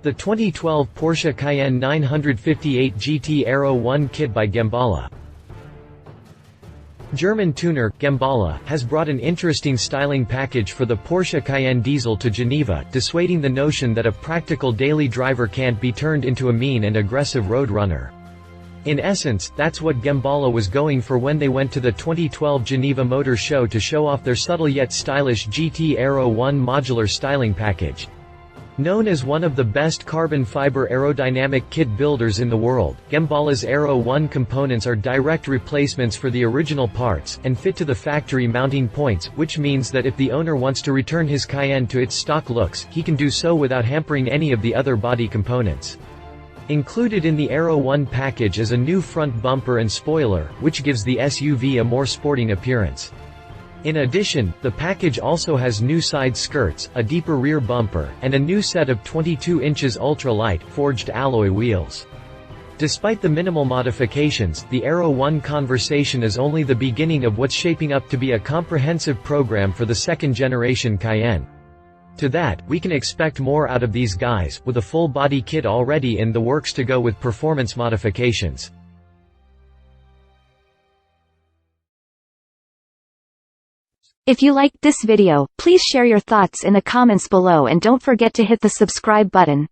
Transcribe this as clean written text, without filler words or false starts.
The 2012 Porsche Cayenne 958 GT Aero 1 kit by Gemballa. German tuner, Gemballa, has brought an interesting styling package for the Porsche Cayenne Diesel to Geneva, dissuading the notion that a practical daily driver can't be turned into a mean and aggressive road runner. In essence, that's what Gemballa was going for when they went to the 2012 Geneva Motor Show to show off their subtle yet stylish GT Aero 1 modular styling package. Known as one of the best carbon fiber aerodynamic kit builders in the world, Gemballa's Aero 1 components are direct replacements for the original parts, and fit to the factory mounting points, which means that if the owner wants to return his Cayenne to its stock looks, he can do so without hampering any of the other body components. Included in the Aero 1 package is a new front bumper and spoiler, which gives the SUV a more sporting appearance. In addition, the package also has new side skirts, a deeper rear bumper, and a new set of 22 inches ultra-light, forged alloy wheels. Despite the minimal modifications, the Aero 1 conversation is only the beginning of what's shaping up to be a comprehensive program for the second-generation Cayenne. To that, we can expect more out of these guys, with a full-body kit already in the works to go with performance modifications. If you liked this video, please share your thoughts in the comments below and don't forget to hit the subscribe button.